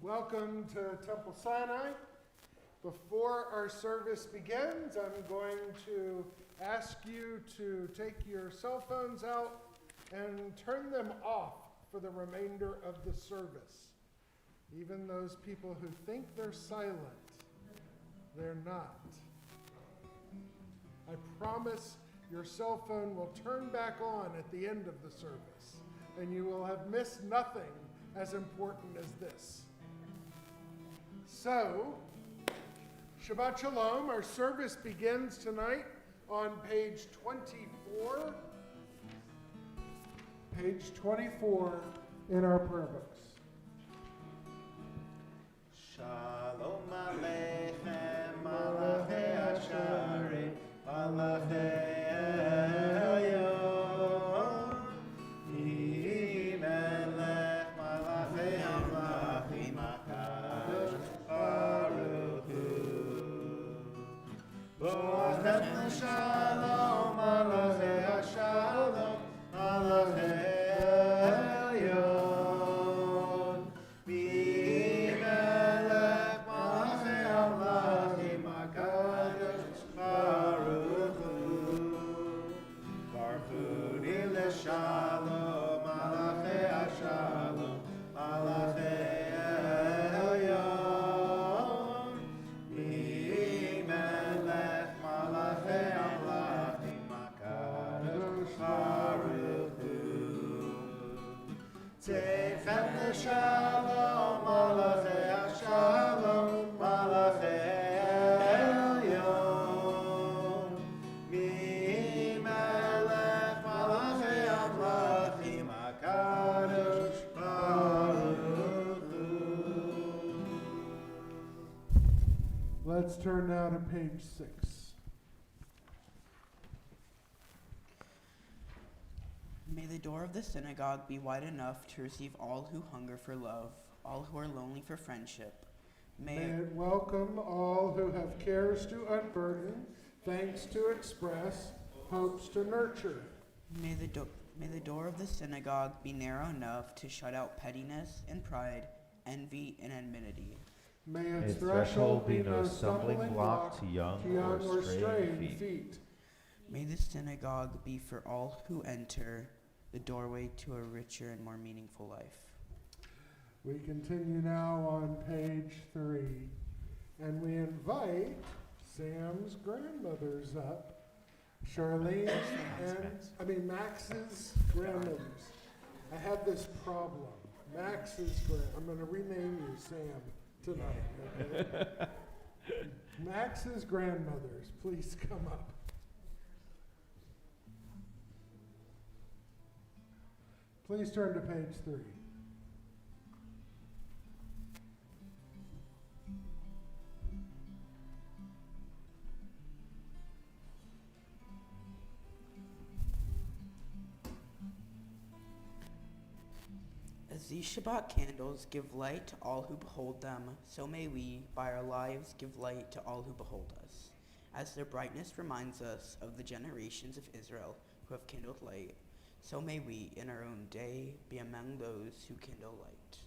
Welcome to Temple Sinai. Before our service begins, I'm going to ask you to take your cell phones out and turn them off for the remainder of the service. Even those people who think they're silent, they're not. I promise your cell phone will turn back on at the end of the service, and you will have missed nothing as important as this. So, Shabbat Shalom, our service begins tonight on page 24. Page 24 in our prayer books. Shalom Aleichem, Malachei Asharim, Malachei Elyon, Melech Malachei Amlachim HaKadosh Baruch Hu. Bo'achem Shalom, Malachei Ashalom, Malachei Shalom, Malachei Ashalom, Malachei Elyon, Melech Malachei Amlachim HaKadosh Baruch Hu. Teichem Shalom, Malachei Ashalom, Malachei Let's turn now to page 6. May the door of the synagogue be wide enough to receive all who hunger for love, all who are lonely for friendship. May it welcome all who have cares to unburden, thanks to express, hopes to nurture. May the door of the synagogue be narrow enough to shut out pettiness and pride, envy and enmity. May its threshold be no stumbling block to young or straying feet. May the synagogue be for all who enter, the doorway to a richer and more meaningful life. We continue now on page 3, and we invite Sam's grandmothers up, Charlene and, Max's grandmothers. I have this problem. I'm going to rename you Sam tonight, okay? Max's grandmothers, please come up. Please turn to page 3. As these Shabbat candles give light to all who behold them, so may we, by our lives, give light to all who behold us. As their brightness reminds us of the generations of Israel who have kindled light, so may we, in our own day, be among those who kindle light.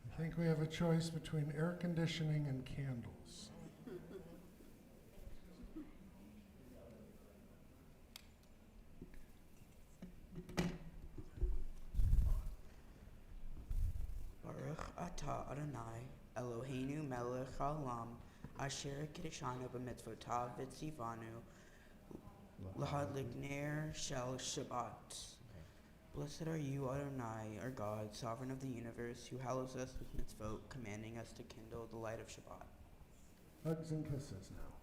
I think we have a choice between air conditioning and candles. Baruch atah Adonai Eloheinu melech haolam, asher kiddushanu b'mitzvotav v'tzivanu, lahadlik ner shel Shabbat. Blessed are you, Adonai, our God, sovereign of the universe, who hallows us with mitzvot, commanding us to kindle the light of Shabbat. Hugs and kisses now.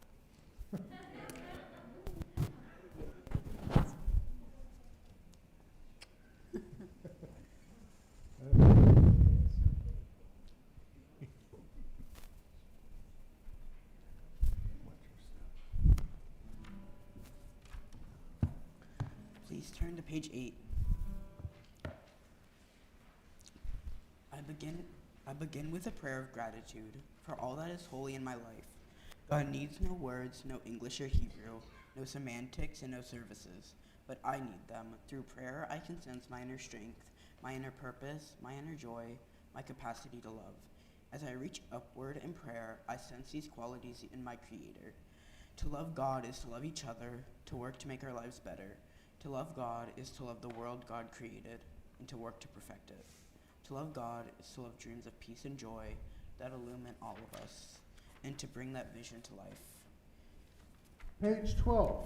Please turn to page 8. I begin with a prayer of gratitude for all that is holy in my life. God needs no words, no English or Hebrew, no semantics and no services, but I need them. Through prayer, I can sense my inner strength, my inner purpose, my inner joy, my capacity to love. As I reach upward in prayer, I sense these qualities in my Creator. To love God is to love each other, to work to make our lives better. To love God is to love the world God created and to work to perfect it. To love God is to love dreams of peace and joy that illumine all of us and to bring that vision to life. Page 12.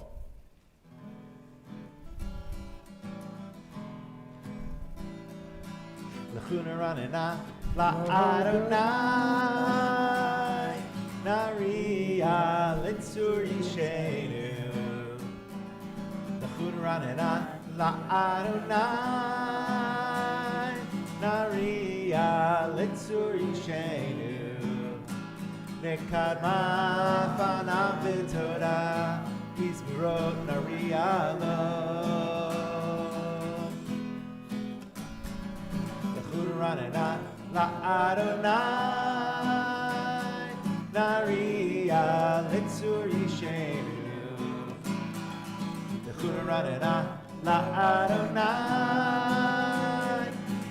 L'chuna ranena la'adonai nariya litzur yishenu. L'chuna ranena la'adonai nariya litzur yishenu. Nekadma fanav v'toda izmirot nariya lo. Ranana la Adonai nariya litzur yishenu. L'chuna ranana la Adonai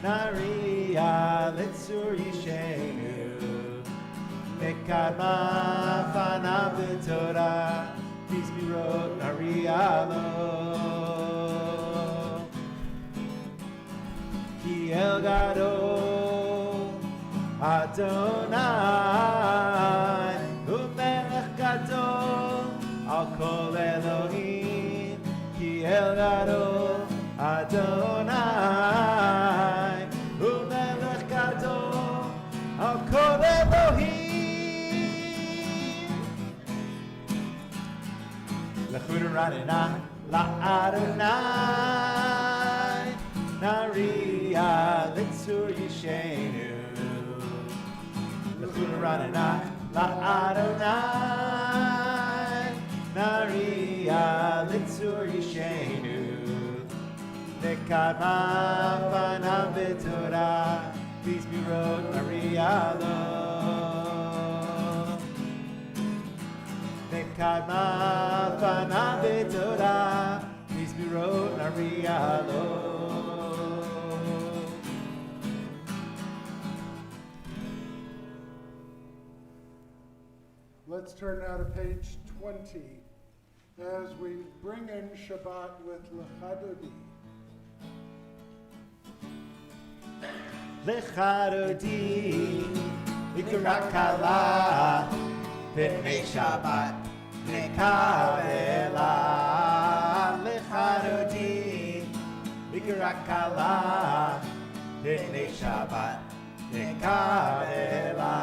nariya litzur yishenu. Nekadma fanav v'toda v'zmirot nariya lo. Ki el gadol Adonai u'melech gadol al kol Elohim. Ki el gadol Adonai u'melech gadol al kol Elohim. L'chuna ranena la Adonai nariya litzur yishenu. L'chuna ranena la Adonai nariya litzur yishenu. Nekadma fanav v'toda v'zmirot nariya lo. Nekadma fanav v'toda v'zmirot nariya lo. Let's turn now to page 20 as we bring in Shabbat with L'chadodi. L'chadodi ikra kala b'nei Shabbat nekavela. L'chadodi ikra kala b'nei Shabbat nekavela.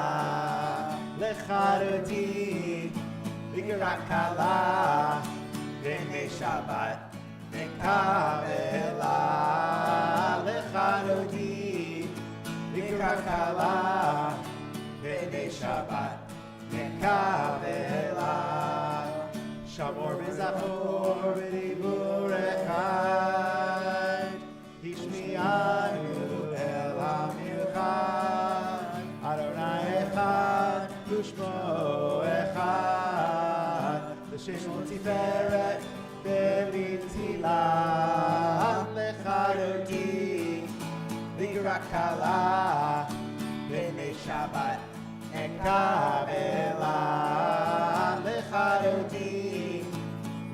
L'chadodi ikra kala b'nei Shabbat nekavela. L'chadodi ikra kala b'nei Shabbat nekavela. Shamor v'zachor v'dibur echad hishmi'anu el ha'michad. Adonai echad u'shmo echad l'shemo tiferet b'mitila. L'chadodi ikra kala b'nei Shabbat nekavela. L'chadodi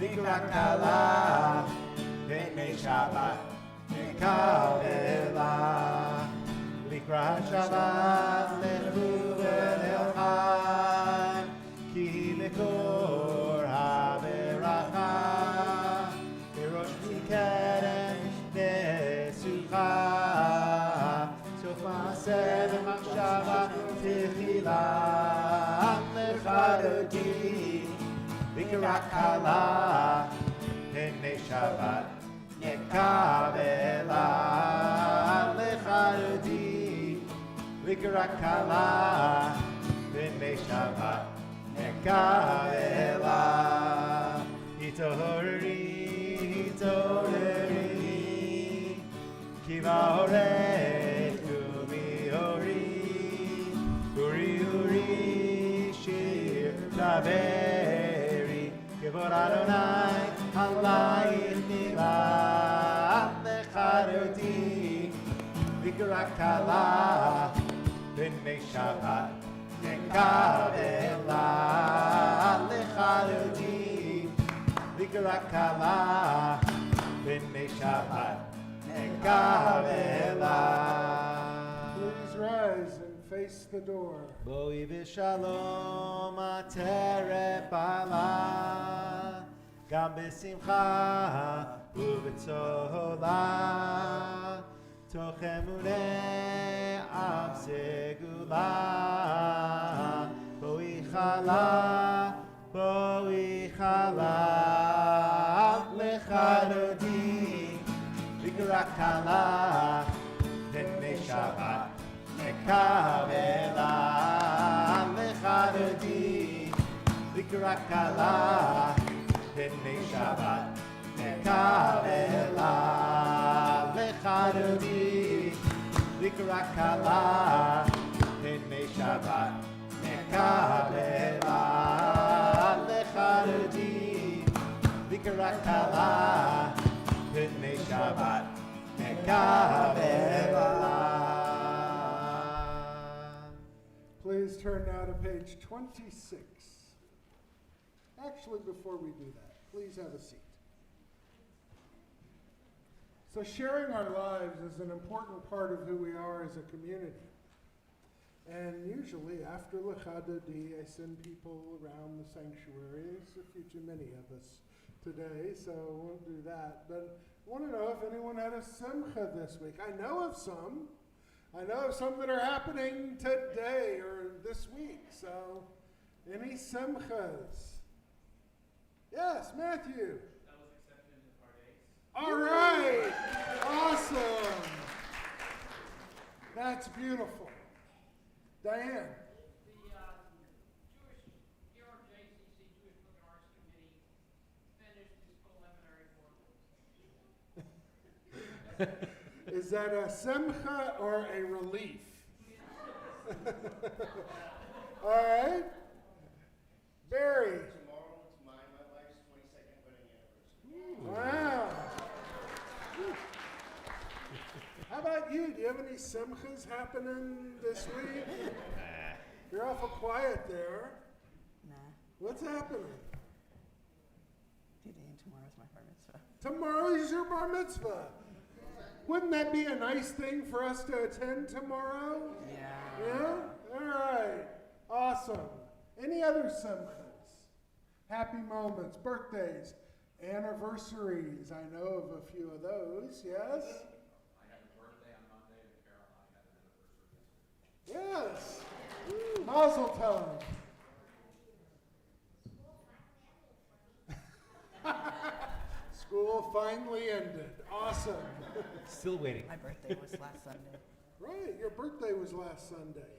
ikra kala b'nei Shabbat nekavela. Likra Shabbat lechu v'nei מקור הברכה, בראש מקרן נצוחה, סוף מעשה ומחשבה תחילה, לך דודי, בקרה קלה, הנה שבת נקבלה, לך דודי, בקרה קלה, הנה שבת נקבלה. התעוררי, התעוררי, כי באורך קומי אורי, אורי אורי שיר דברי, כבוד אדוני עלייך נגלה, לך דודי, בקרה קלה, בני שבת נקבלה, לך דודי, בקרה קלה, בני שבת נקבלה. Please rise and face the door. בואי בשלום הטרף עלה, גם בשמחה ובצהלה, תוך אמוני עם סגולה. בואי חלה, בואי חלה, לך דודי, בקרה קלה, הנה שבת נקבלה, לך דודי, בקרה קלה, הנה שבת נקבלה, לך דודי, בקרה קלה, הנה שבת נקבלה, לך דודי, בקרה קלה, הנה שבת נקבלה. Please turn now to page 26. Actually, before we do that, please have a seat. So sharing our lives is an important part of who we are as a community. And usually after Lecha Dodi, I send people around the sanctuary. There's a few too many of us today, so I won't do that. But I want to know if anyone had a simcha this week. I know of some. I know of some that are happening today or this week. So any simchas? Yes, Matthew. That was accepted into part 8. All right. Awesome. That's beautiful. Diane. The Jewish, JCC, Jewish Book and Arts Committee, finished his preliminary work. Is that a simcha or a relief? All right. Barry. Tomorrow, it's my wife's 22nd wedding anniversary. Wow. How about you? Do you have any simchas happening this week? You're awful quiet there. Nah. What's happening? Today and tomorrow's my bar mitzvah. Tomorrow is your bar mitzvah. Wouldn't that be a nice thing for us to attend tomorrow? Yeah. Yeah? All right. Awesome. Any other simchas? Happy moments, birthdays, anniversaries. I know of a few of those, yes? I had a birthday on Monday, and Carol and I had an anniversary yesterday. Yes. Mazel tov. School finally ended. Awesome. Still waiting. My birthday was last Sunday. Right, your birthday was last Sunday.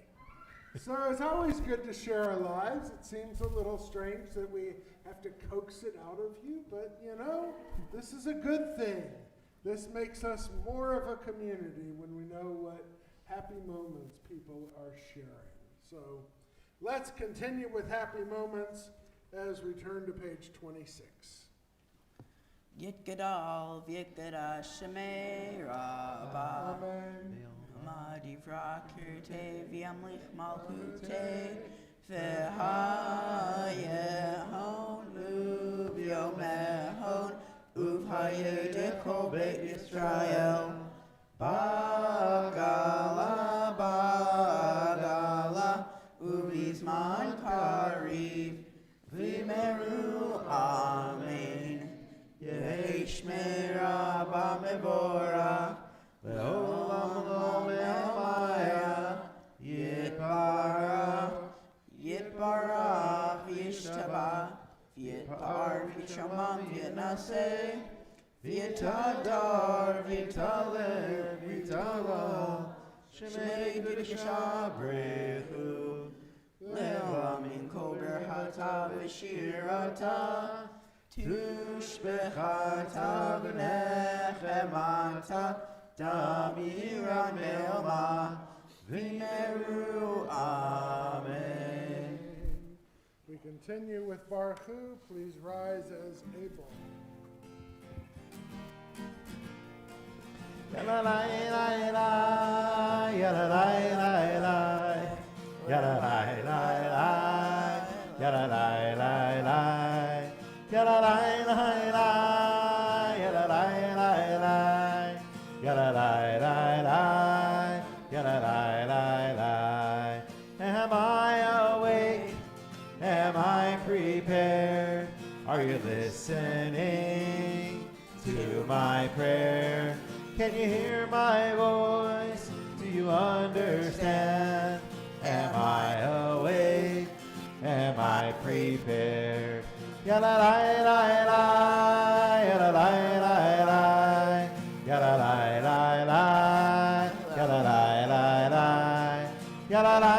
So it's always good to share our lives. It seems a little strange that we have to coax it out of you, but you know, this is a good thing. This makes us more of a community when we know what happy moments people are sharing. So let's continue with happy moments as we turn to page 26. Yitgadal v'yitgada shemei rabba. Amen. Madivra kirte v'yamlich malchute v'hayehon uvyomehon uvhayedekol beit Yisrael bagala bagala uvizman kariv mevorach, le'olam le'amaya, yitbarach, yitbarach, v'yishtabach, v'yitbar, v'yishamam, v'yinaseh, v'yitadar, v'yitaleh, v'yitaleh, shemei v'yishabrechu, le'olam min kol berchata v'shirata, tushbechata v'nechemata, damiran be'oma, v'meru, amen. We continue with Baruch Hu. Please rise as able. Am I awake? Am I prepared? Are you listening to my prayer? Can you hear my voice? Do you understand? Am I awake? Am I prepared? Yala la la la, yala la la la, yala la la la, yala la la la, yala la la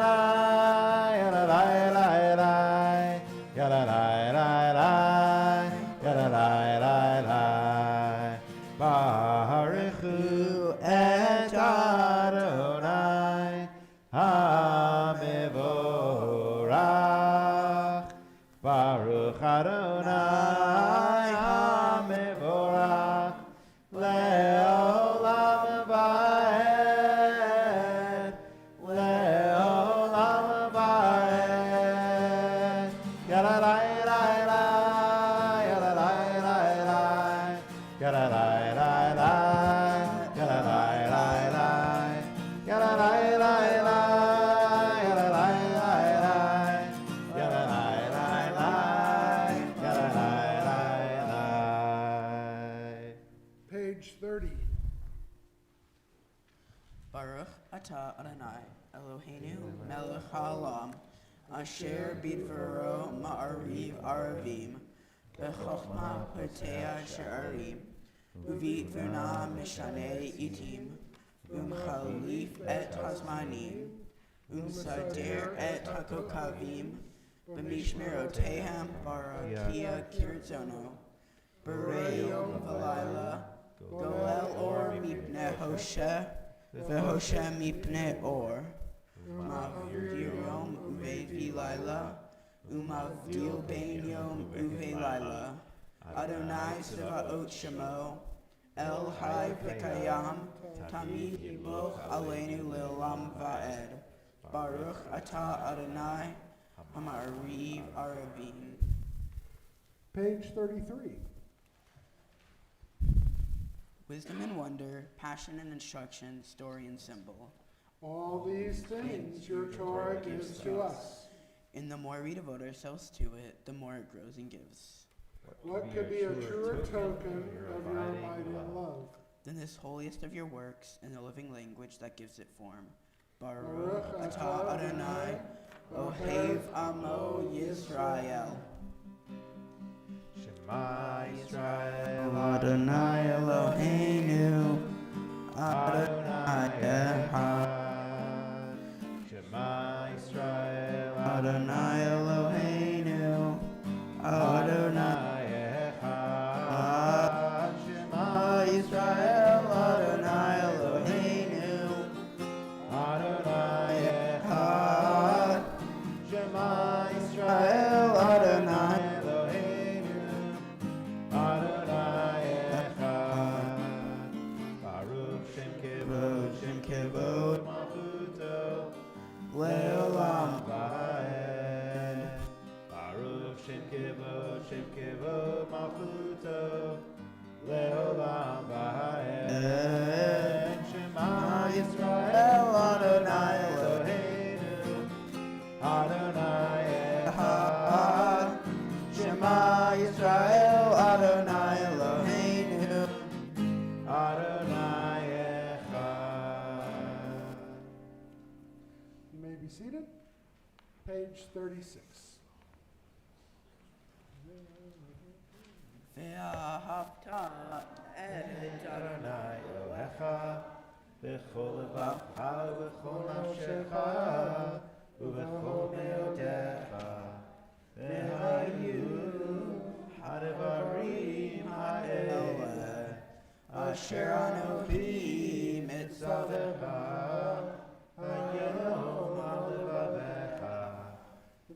la, yala la la la, yala la la la, yala la la la. Baruch Hu et Adonai HaMevorach. Baruch Adonai HaMevorach le'olam va'ed, le'olam va'ed. Yala la la la, yala la la la, yala la la la, yala la la la, yala la la la, yala la la la, yala la la la, yala la la la. Page 30. Baruch atah Adonai, Eloheinu melech haolam, asher bidvaro ma'ariv aravim, b'chochma poteah she'arim, uvitvuna mishanei itim, umchalif et hazmanim, umsader et hakokavim, b'mishmerotehem barakia kirzono, b'reyom v'layla, goel or mipne hoshe, v'hoshe mipne or, mavdir yom uvevi laila, umavdil bein yom uve laila, Adonai Sevaot Shemo, El Hai Pekayam, Tamid Yiboch Aleinu Leolam Va'ed, Baruch Atah Adonai, Hamariv Aravim. Page 33. Wisdom and wonder, passion and instruction, story and symbol. All these things your Torah gives to us. And the more we devote ourselves to it, the more it grows and gives. What could be a truer token of your abiding love? Then this holiest of your works in the living language that gives it form. Baruch Baruch atah Adonai, Ohev Amo Yisrael. Shema Yisrael Adonai Eloheinu, Adonai Echad. Shema Yisrael Adonai Eloheinu, Adonai Echad. Shema Yisrael, Adonai Eloheinu, Adonai Echad. Shema Yisrael, Adonai Eloheinu Adonai Echad. page 36. ואהבת את אדוני אלוהיך בכל לבבך ובכל נפשך ובכל מאודיך והיו הדברים האלה אשר אנוכי מצווך היום על לבביך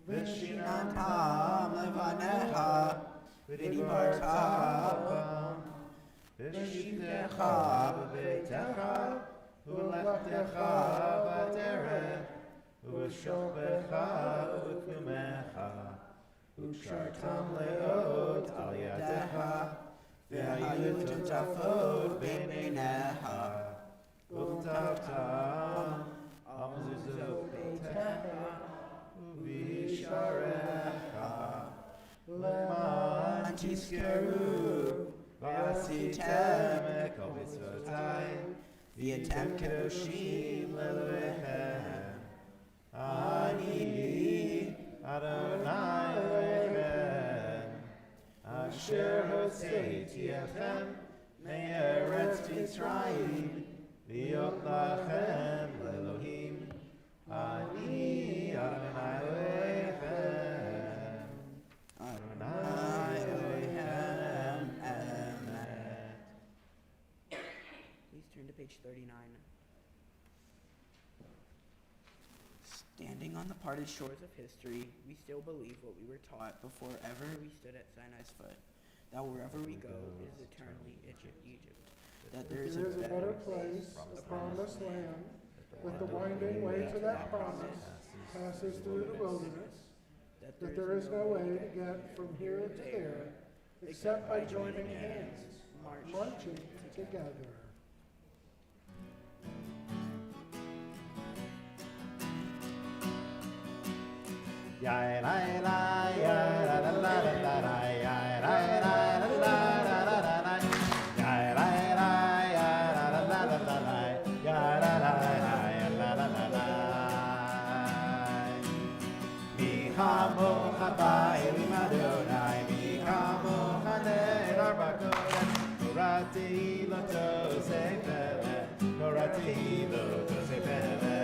ושיננתם לבניך ודיברת בם בשבתך בביתך ולכתך בדרך ובשוכבך ובקומך וקשרתם לאות על ידיך והיו טוטפות בין עיניך וכתבתם על מזוזות ביתך ובשעריך למען תזכרו ועשיתם את כל מצוותיי והייתם קדושים לאלוהיכם אני אדוני אלוהיכם אשר הוצאתי אתכם מארץ מצרים להיות לכם לאלוהים אני אדוני אלוהיכם Adonai Elohim Emet. Please turn to page 39. Standing on the parted shores of history, we still believe what we were taught before ever we stood at Sinai's foot, that wherever we go is eternally Egypt, that there is a better place, a promised land, with the winding way to that promise passes through the wilderness, that there is no way to get from here to there except by joining hands, marching together. Ya la la ya la la la la la ya la la la la la la la ya la la ya la la la la la ya la la ya la la la la mi hamo habayim Adonai mi hamo haner arbakoden norati lo tosefele norati lo tosefele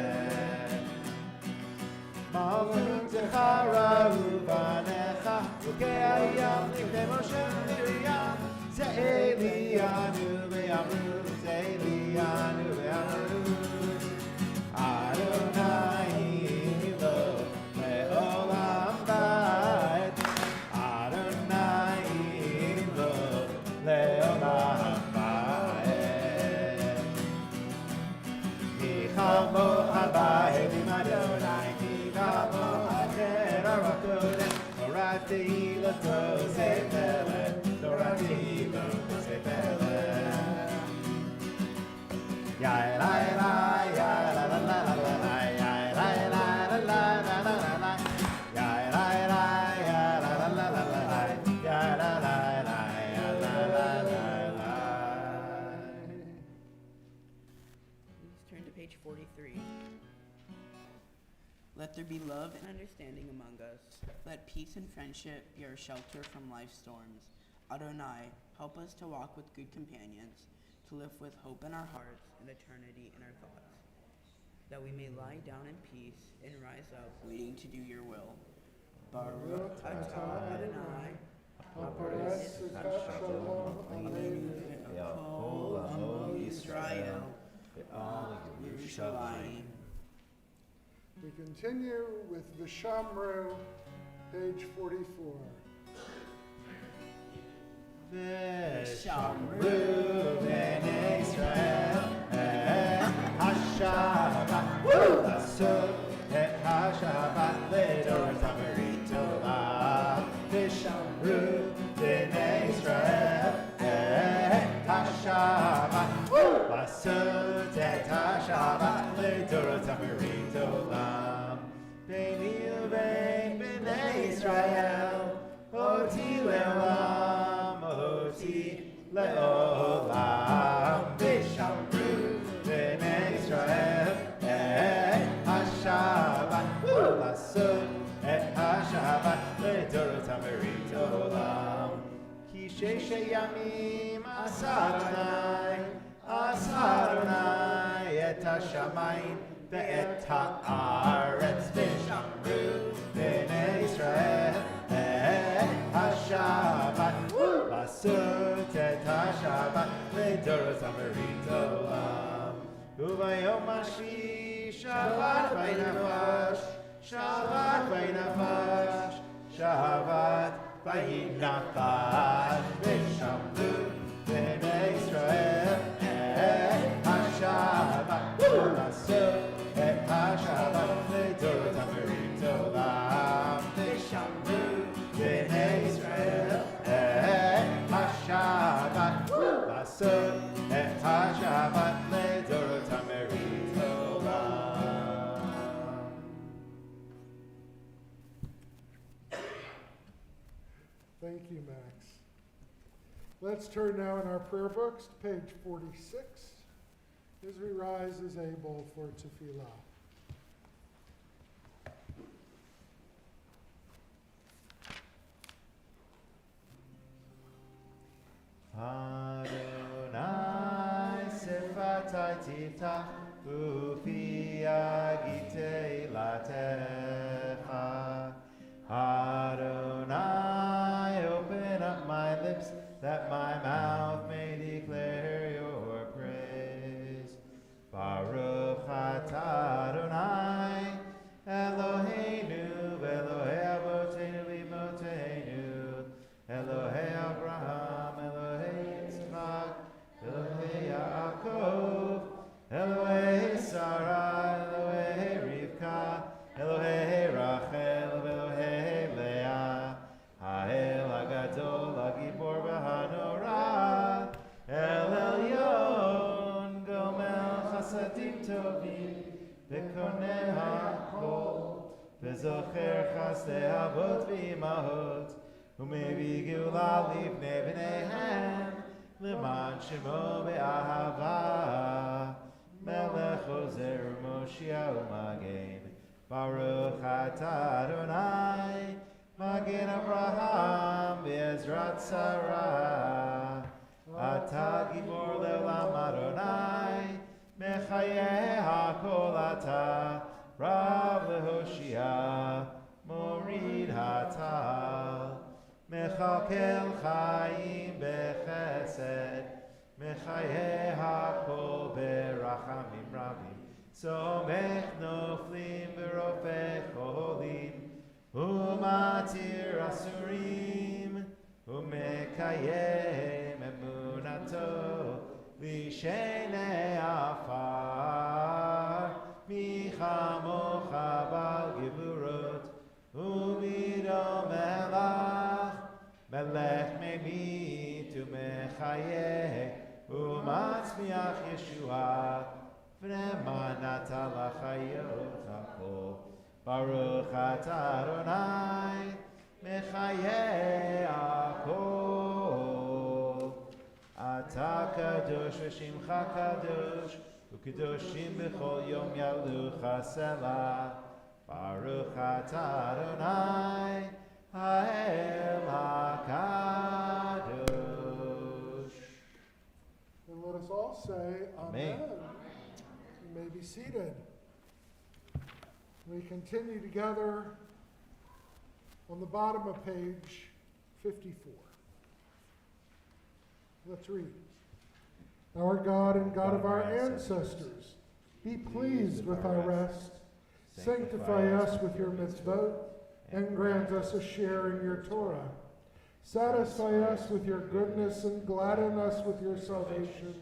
Malchutech rahu banecha ukeayam livnei Moshe Miriam Ze'elianu ve'amru Ze'elianu ve'amru Adonai lo le'olam ba'ed Adonai lo le'olam ba'ed Michamo habayim Adonai Dorati lo tosefele, Dorati lo tosefele. Ya la la ya la la la la la ya la la la la la la la ya la la ya la la la la la ya la la la ya la la la la. Please turn to page 43. Let there be love and understanding among us. Let peace and friendship be our shelter from life's storms. Adonai, help us to walk with good companions, to live with hope in our hearts and eternity in our thoughts, that we may lie down in peace and rise up waiting to do your will. Baruch atah Adonai, hapares Shabbat Shalom aleinu kol amo Yisrael, ve'al Yerushalayim. We continue with Vishamru, page 44. Vishamru b'nei Israel Hashabbat Lasot et Hashabbat Ledor Zamarit Tolah Vishamru b'nei Israel Hashabbat Lasot et Hashabbat Ledor Zamarit Tolah Beini uvein b'nei Israel Oti le'olam Oti le'olam Vishamru b'nei Israel Hashabbat Lasot Sheshe Yamim Asa Adonai et hashamayim ve'et ha'aretz v'shamru b'nei Yisrael et hashabat v'asut et hashabat le'dorot ha'merit olam u'vayom hashi Shabbat v'nafash Shabbat v'nafash Shabbat v'nafash v'shamru b'nei Yisrael et hashabat v'asut et hashabat le'dorot ha'merit olam v'shamru b'nei Yisrael et hashabat v'asut et hashabat le'dorot ha'merit olam. Thank you, Max. Let's turn now in our prayer books to page 46 as we rise as able for tefillah. Adonai sefatai tiftach ufi agitei latecha. Adonai, open up my lips that my mouth may declare your praise. Baruch atah Adonai, Eloheinu, Elohei Avotenu v'Imotenu, Elohei Abraham, Elohei Yitzchak, Elohei Yaakov, Elohei Sarah, Elohei Rivka, Elohei Rachel, Elohei Leah, Ha'el HaGadol, HaGibor v'Hanora, El Elyon, Gomel Chasadim Tovim, V'koneh HaKol, V'zocher Chasdei Avot v'Imahot, U'mevi Geula Livnei B'neihem, L'man Shemo Be'ahava, Melech Ozer Moshia U'Magen, Baruch atah Adonai, Magen Avraham v'Ezrat Sarah. Atah Gibor le'olam Adonai, Mechayeh hakol atah, Rav le'Hoshia, Morid hatal. Mechakel chaim bechesed, Mechayeh hakol berachamim rabim. Somech noflim v'rofech cholim, umatir asurim, umekayem emunato, lishenei afar, michamocha bal gevurot, umidom melach, melech memit umechayeh, umatzmiach Yeshua, V'nemanata l'chayot hakol. Baruch atah Adonai, mechayeh hakol. Atah kadosh v'shimcha kadosh, u'kadoshim b'chol yom yalucha selah. Baruch atah Adonai, ha'el hakadosh. And let us all say, Amen. Amen. You may be seated. We continue together on the bottom of page 54. Let's read. Our God and God of our ancestors, be pleased with our rest. Sanctify us with your mitzvot, and grant us a share in your Torah. Satisfy us with your goodness and gladden us with your salvation.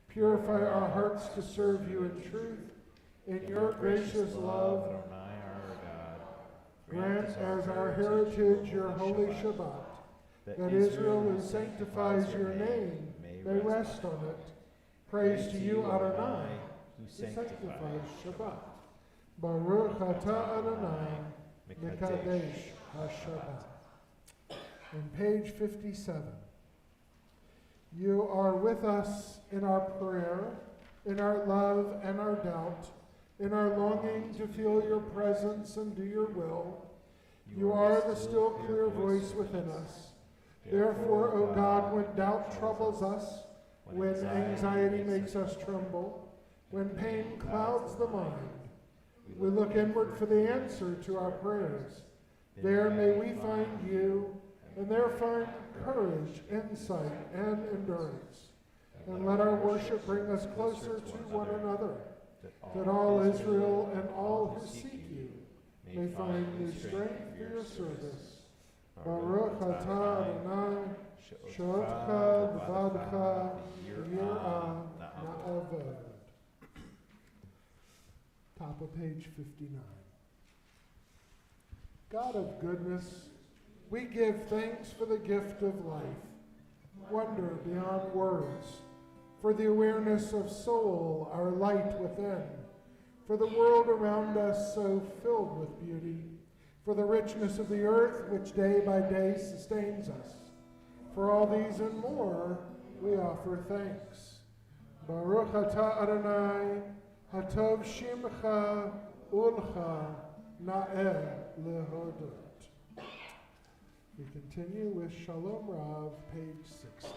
Purify our hearts to serve you in truth. In your gracious love, grant as our heritage your holy Shabbat, that Israel who sanctifies your name may rest on it. Praise to you, Adonai, who sanctifies Shabbat. Baruch atah Adonai, Mekadesh HaShabbat. On page 57. You are with us in our prayer, in our love and our doubt, in our longing to feel your presence and do your will. You are the still clear voice within us, Therefore, O God, when doubt troubles us, when anxiety makes us tremble, when pain clouds the mind, we look inward for the answer to our prayers. There may we find you, and there find courage, insight, and endurance. And let our worship bring us closer to one another, that all Israel and all who seek you may find new strength for your service. Baruch atah Adonai, she'otcha v'vadcha yir'ah na'aved. Top of page 59. God of goodness, we give thanks for the gift of life, wonder beyond words, for the awareness of soul, our light within, for the world around us so filled with beauty, for the richness of the earth which day by day sustains us. For all these and more, we offer thanks. Baruch atah Adonai, hatov shimcha ulcha na'eh lehodot. We continue with Shalom Rav, page 60.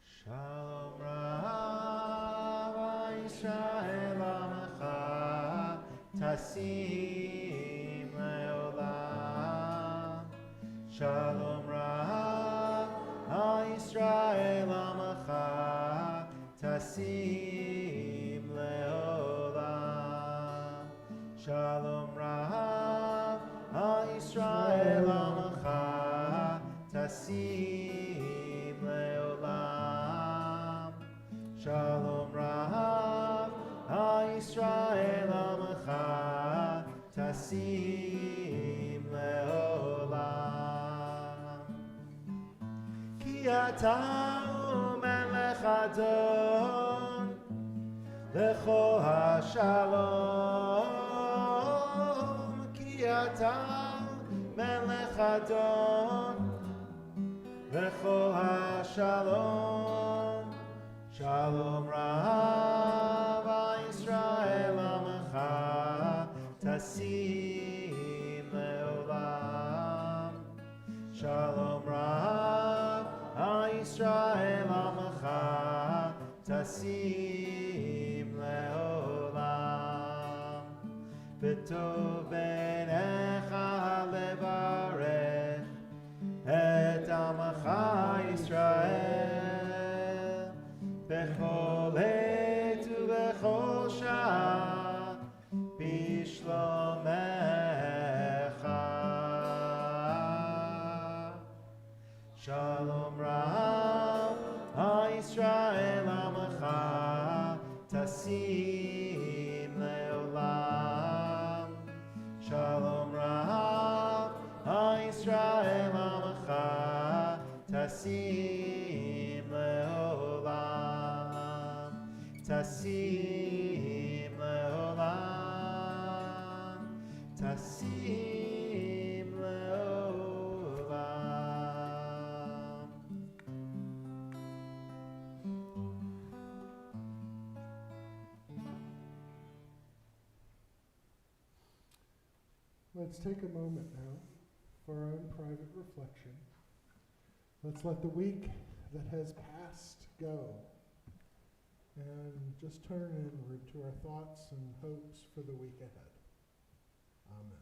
Shalom Rav Yisrael Amecha Tasim Leolam. Shalom Rav Yisrael Amecha Tasim Leolam. Shalom Rav Yisrael Amecha Tasim Leolam. Shalom Rav Yisrael Amecha Tasim Leolam. Ki ata melech adon lechol hashalom. Ki ata melech adon lechol hashalom. Shalom Rav Yisrael Amecha Tasim Leolam. Shalom Rav Yisrael Amecha Tasim Leolam. V'tov b'necha levarech et Amecha Yisrael bechol עת ובכל שעה בשלומך. Shalom Rav Yisrael Amecha Tasim Leolam. Shalom Rav Yisrael Amecha Tasim Leolam. Tasim Leolam. Tasim Leolam. Let's take a moment now for our own private reflection. Let's let the week that has passed go and just turn inward to our thoughts and hopes for the week ahead. Amen.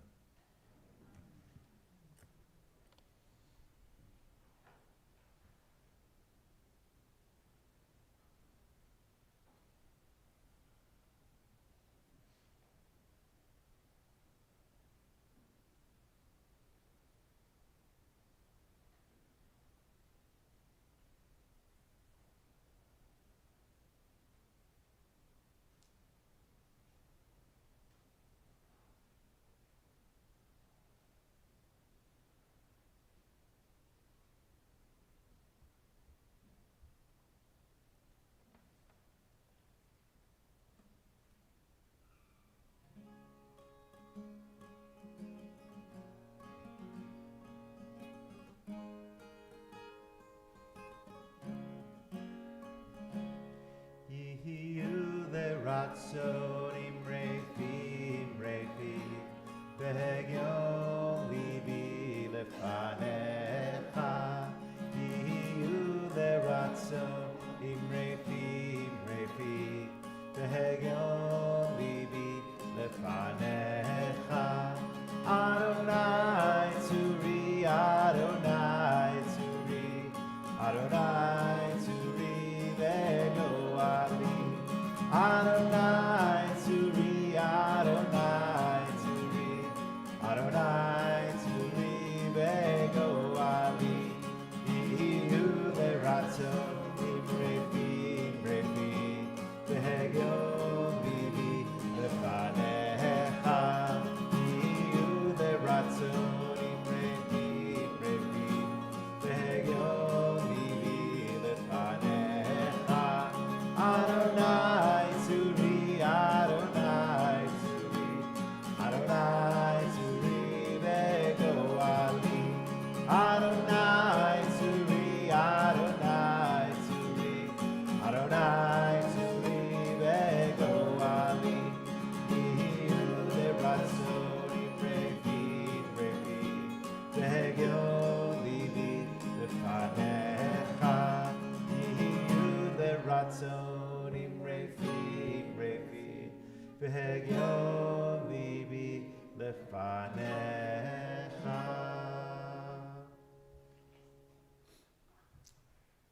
Legion libi lefanecha.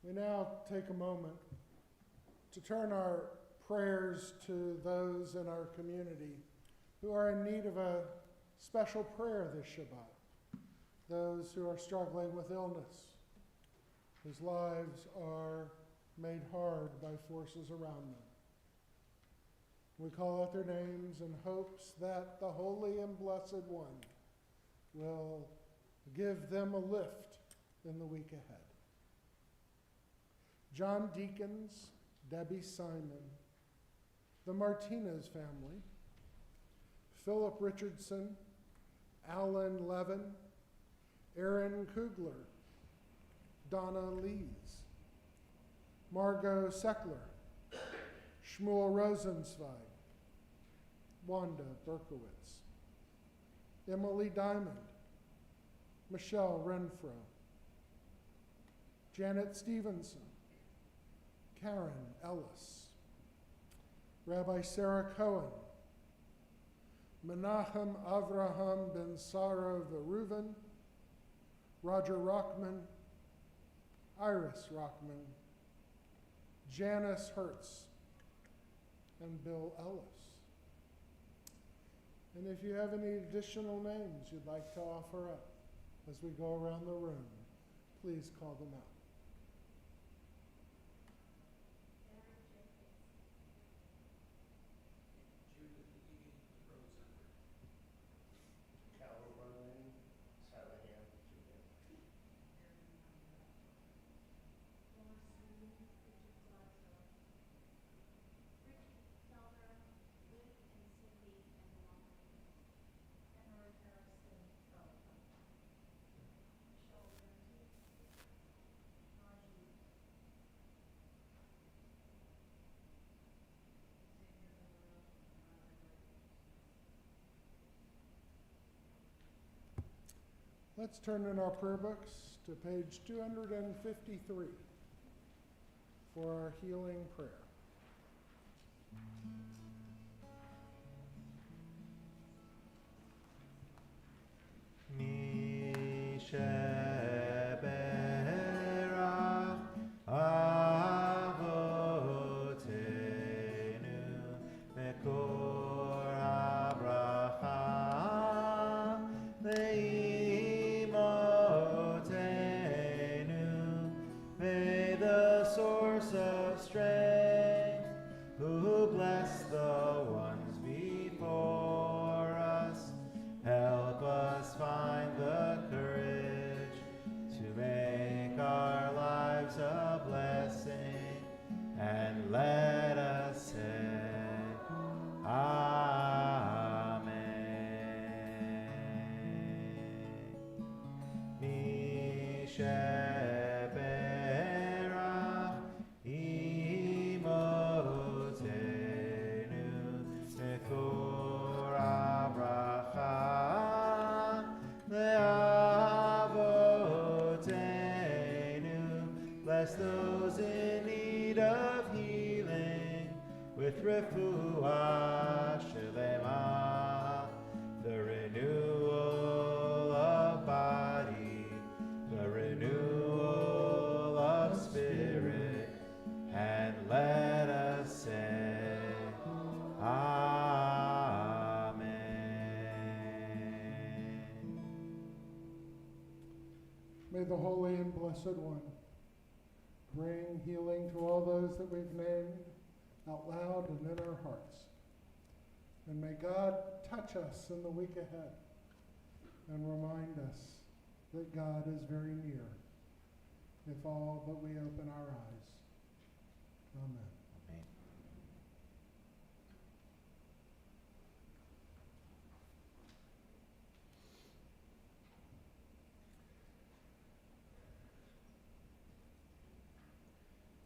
We now take a moment to turn our prayers to those in our community who are in need of a special prayer this Shabbat. Those who are struggling with illness, whose lives are made hard by forces around them. We call out their names in hopes that the Holy and Blessed One will give them a lift in the week ahead. John Deacons, Debbie Simon, the Martinez family, Philip Richardson, Alan Levin, Aaron Kugler, Donna Lees, Margot Seckler, Shmuel Rosenzweig, Wanda Berkowitz, Emily Diamond, Michelle Renfro, Janet Stevenson, Karen Ellis, Rabbi Sarah Cohen, Menachem Avraham ben Sarah Veruven, Roger Rockman, Iris Rockman, Janice Hertz, and Bill Ellis. And if you have any additional names you'd like to offer up as we go around the room, please call them out. Calvin, Salahan, Junior. Let's turn in our prayer books to page 253 for our healing prayer. Misheberach avotenu mekor habracha leimotenu. May the source of strength, who bless the ones before us, help us find the courage to make our lives a blessing, and let us say, Amen. Misheberach imotenu mekor habracha leavotenu. Bless those in need of healing with refuah shelema, the renewal of body, the renewal of spirit, and let us say, Amen. May the Holy and Blessed One bring healing to all those that we've named out loud and in our hearts. And may God touch us in the week ahead and remind us that God is very near if all but we open our eyes. Amen. Amen.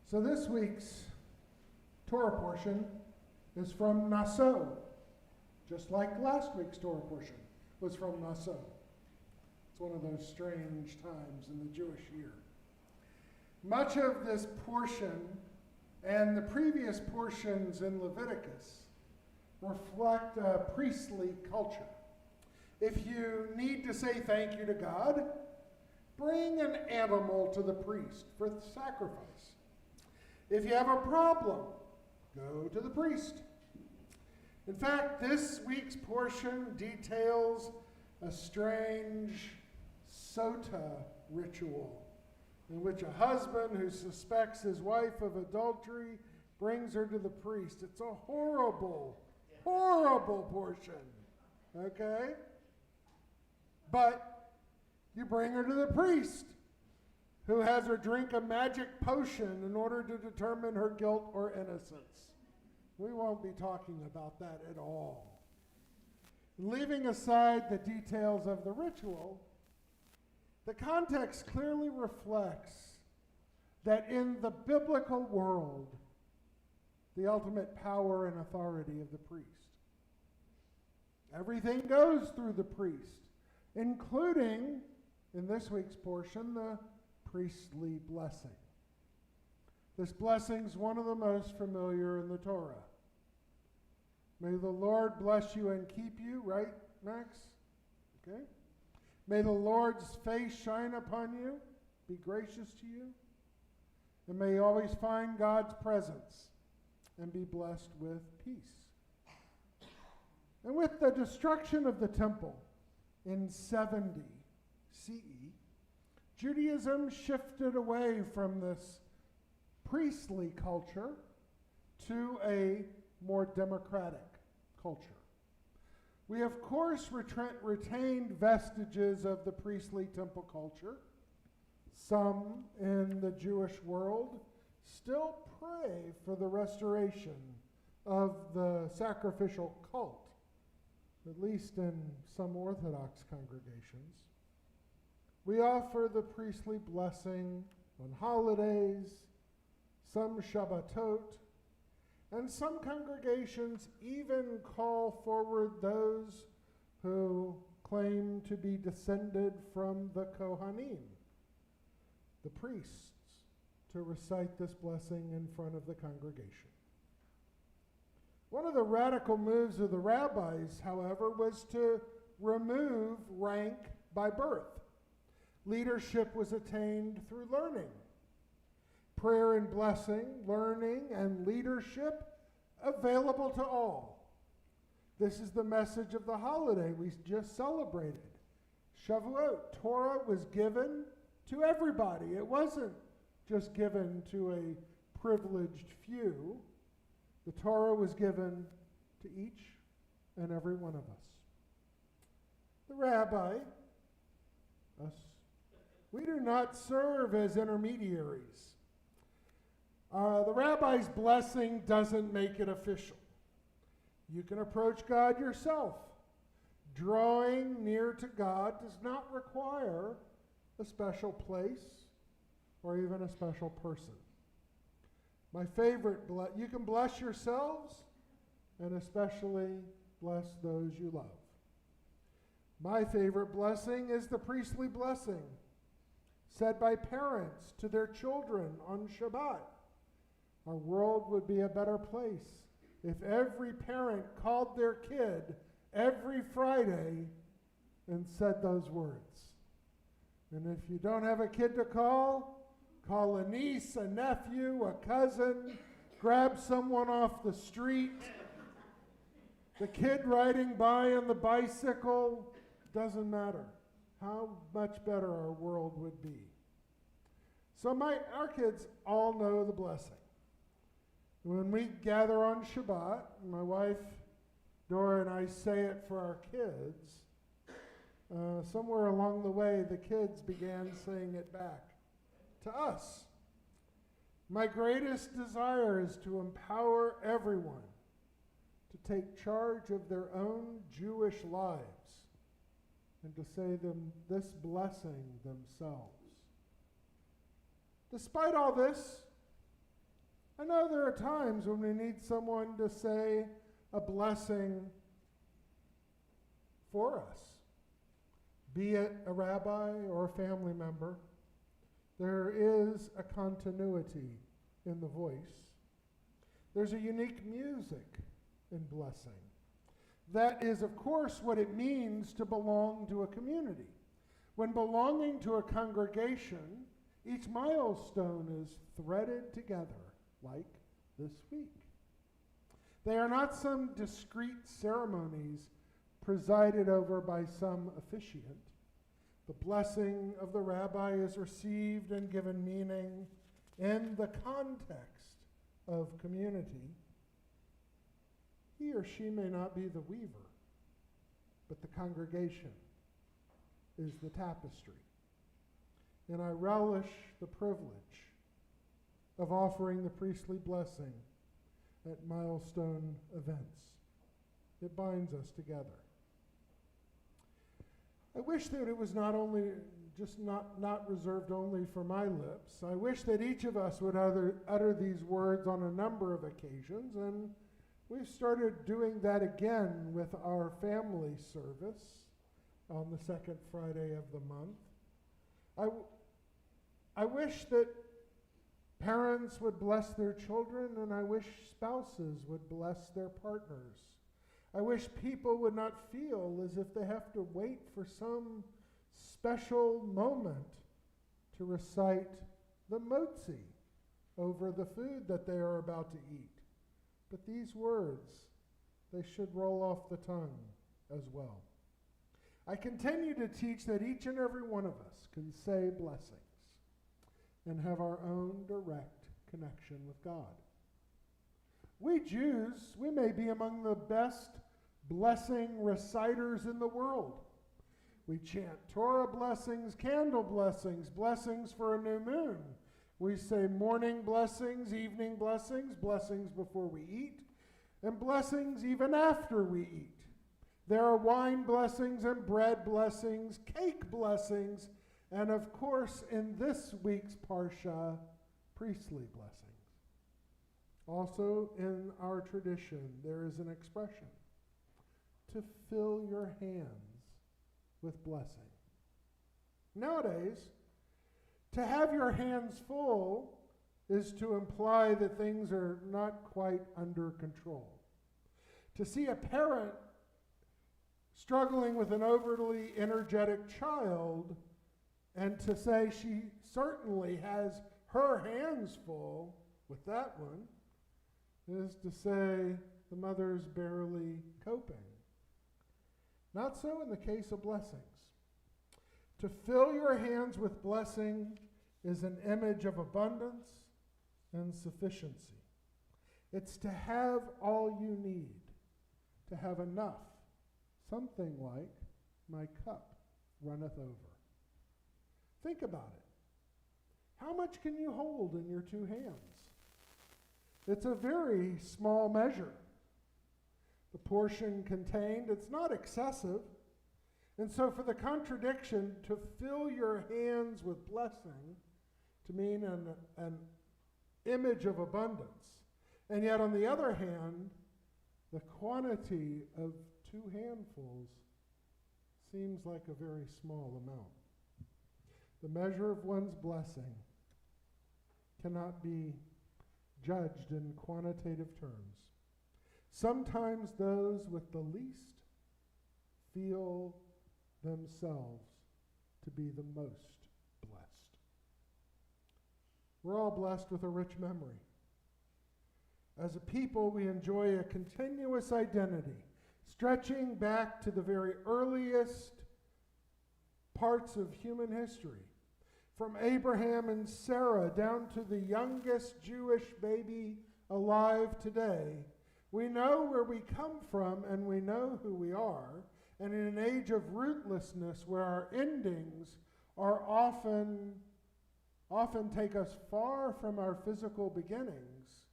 So this week's Torah portion is from Naso, just like last week's Torah portion was from Naso. It's one of those strange times in the Jewish year. Much of this portion and the previous portions in Leviticus reflect a priestly culture. If you need to say thank you to God, bring an animal to the priest for the sacrifice. If you have a problem, go to the priest. In fact, this week's portion details a strange sota ritual in which a husband who suspects his wife of adultery brings her to the priest. It's a horrible, horrible portion, okay? But you bring her to the priest, who has her drink a magic potion in order to determine her guilt or innocence. We won't be talking about that at all. Leaving aside the details of the ritual, the context clearly reflects that in the biblical world, the ultimate power and authority of the priest. Everything goes through the priest, including, in this week's portion, the priestly blessing. This blessing is one of the most familiar in the Torah. May the Lord bless you and keep you, right, Max? Okay. May the Lord's face shine upon you, be gracious to you, and may you always find God's presence and be blessed with peace. And with the destruction of the temple in 70 CE, Judaism shifted away from this priestly culture to a more democratic culture. We, of course, retained vestiges of the priestly temple culture. Some in the Jewish world still pray for the restoration of the sacrificial cult, at least in some Orthodox congregations. We offer the priestly blessing on holidays, some Shabbatot, and some congregations even call forward those who claim to be descended from the Kohanim, the priests, to recite this blessing in front of the congregation. One of the radical moves of the rabbis, however, was to remove rank by birth. Leadership was attained through learning. Prayer and blessing, learning, and leadership available to all. This is the message of the holiday we just celebrated. Shavuot, Torah was given to everybody. It wasn't just given to a privileged few. The Torah was given to each and every one of us. The rabbi, us, we do not serve as intermediaries. The rabbi's blessing doesn't make it official. You can approach God yourself. Drawing near to God does not require a special place or even a special person. My favorite, you can bless yourselves and especially bless those you love. My favorite blessing is the priestly blessing said by parents to their children on Shabbat. Our world would be a better place if every parent called their kid every Friday and said those words. And if you don't have a kid to call a niece, a nephew, a cousin, grab someone off the street. The kid riding by on the bicycle, doesn't matter how much better our world would be. So our kids all know the blessing. When we gather on Shabbat, my wife Dora and I say it for our kids. Somewhere along the way, the kids began saying it back to us. My greatest desire is to empower everyone to take charge of their own Jewish lives and to say them this blessing themselves. Despite all this, I know there are times when we need someone to say a blessing for us, be it a rabbi or a family member. There is a continuity in the voice. There's a unique music in blessing. that is, of course, what it means to belong to a community. When belonging to a congregation, each milestone is threaded together like this week. They are not some discrete ceremonies presided over by some officiant. The blessing of the rabbi is received and given meaning in the context of community. He or she may not be the weaver, but the congregation is the tapestry. And I relish the privilege of offering the priestly blessing at milestone events. It binds us together. I wish that it was not reserved only for my lips. I wish that each of us would utter these words on a number of occasions, and we've started doing that again with our family service on the second Friday of the month. I wish that parents would bless their children, and I wish spouses would bless their partners. I wish people would not feel as if they have to wait for some special moment to recite the motzi over the food that they are about to eat. But these words, they should roll off the tongue as well. I continue to teach that each and every one of us can say blessings and have our own direct connection with God. We Jews, we may be among the best blessing reciters in the world. We chant Torah blessings, candle blessings, blessings for a new moon. We say morning blessings, evening blessings, blessings before we eat, and blessings even after we eat. There are wine blessings and bread blessings, cake blessings, and of course, in this week's Parsha, priestly blessings. Also, in our tradition, there is an expression, to fill your hands with blessing. Nowadays, to have your hands full is to imply that things are not quite under control. To see a parent struggling with an overly energetic child and to say she certainly has her hands full with that one is to say the mother's barely coping. Not so in the case of blessings. To fill your hands with blessing is an image of abundance and sufficiency. It's to have all you need, to have enough, something like, my cup runneth over. Think about it. How much can you hold in your two hands? It's a very small measure. The portion contained, it's not excessive. And so for the contradiction, to fill your hands with blessing, to mean an image of abundance. And yet on the other hand, the quantity of two handfuls seems like a very small amount. The measure of one's blessing cannot be judged in quantitative terms. Sometimes those with the least feel themselves to be the most blessed. We're all blessed with a rich memory. As a people, we enjoy a continuous identity, stretching back to the very earliest parts of human history. From Abraham and Sarah down to the youngest Jewish baby alive today, we know where we come from and we know who we are. And in an age of rootlessness where our endings are often take us far from our physical beginnings,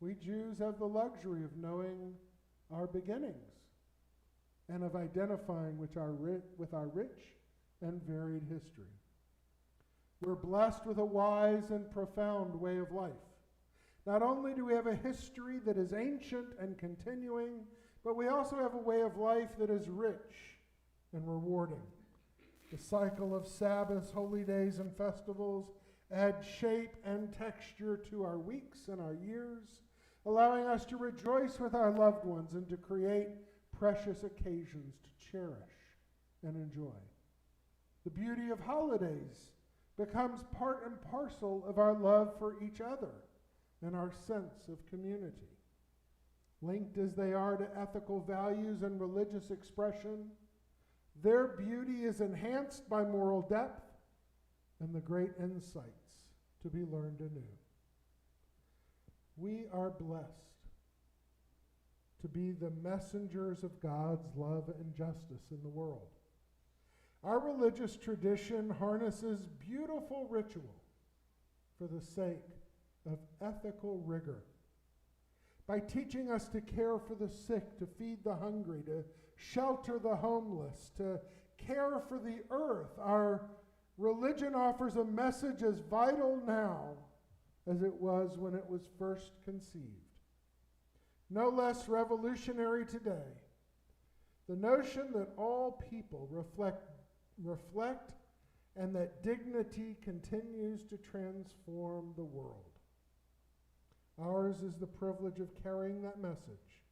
we Jews have the luxury of knowing our beginnings and of identifying with our rich and varied history. We're blessed with a wise and profound way of life. Not only do we have a history that is ancient and continuing, but we also have a way of life that is rich and rewarding. The cycle of Sabbaths, holy days, and festivals add shape and texture to our weeks and our years, allowing us to rejoice with our loved ones and to create precious occasions to cherish and enjoy. The beauty of holidays becomes part and parcel of our love for each other and our sense of community. Linked as they are to ethical values and religious expression, their beauty is enhanced by moral depth and the great insights to be learned anew. We are blessed to be the messengers of God's love and justice in the world. Our religious tradition harnesses beautiful ritual for the sake of ethical rigor. By teaching us to care for the sick, to feed the hungry, to shelter the homeless, to care for the earth, our religion offers a message as vital now as it was when it was first conceived. No less revolutionary today, the notion that all people reflect and that dignity continues to transform the world. Ours is the privilege of carrying that message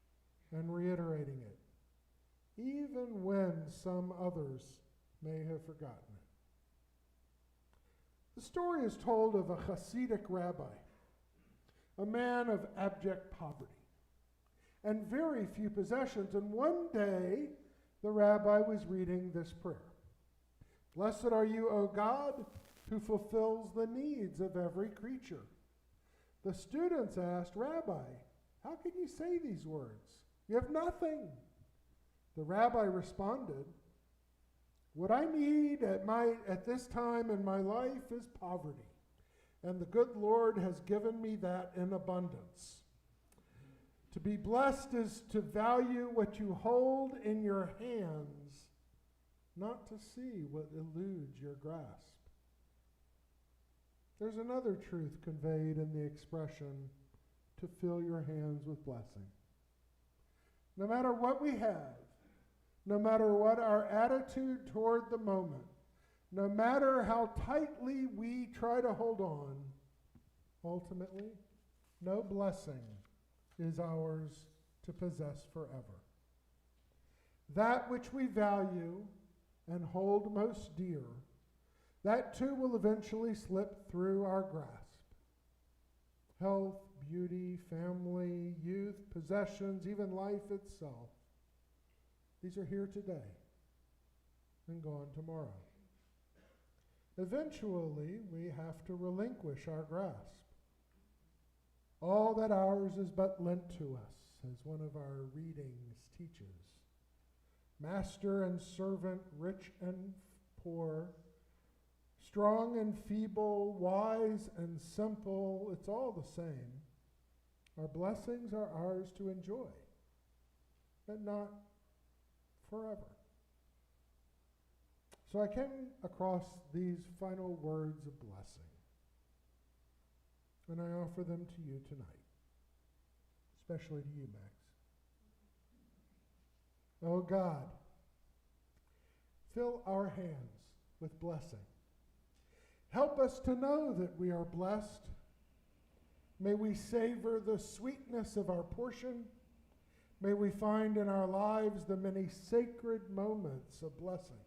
and reiterating it, even when some others may have forgotten it. The story is told of a Hasidic rabbi, a man of abject poverty and very few possessions. And one day, the rabbi was reading this prayer. Blessed are you, O God, who fulfills the needs of every creature. The students asked, Rabbi, how can you say these words? You have nothing. The rabbi responded, what I need at this time in my life is poverty, and the good Lord has given me that in abundance. To be blessed is to value what you hold in your hands, not to see what eludes your grasp. There's another truth conveyed in the expression, to fill your hands with blessing. No matter what we have, no matter what our attitude toward the moment, no matter how tightly we try to hold on, ultimately, no blessing is ours to possess forever. That which we value and hold most dear, that too will eventually slip through our grasp. Health, beauty, family, youth, possessions, even life itself. These are here today and gone tomorrow. Eventually, we have to relinquish our grasp. All that ours is but lent to us, as one of our readings teaches. Master and servant, rich and poor, strong and feeble, wise and simple, it's all the same. Our blessings are ours to enjoy, but not forever. So I came across these final words of blessing, and I offer them to you tonight, especially to you, Max. Oh God, fill our hands with blessing. Help us to know that we are blessed. May we savor the sweetness of our portion. May we find in our lives the many sacred moments of blessing.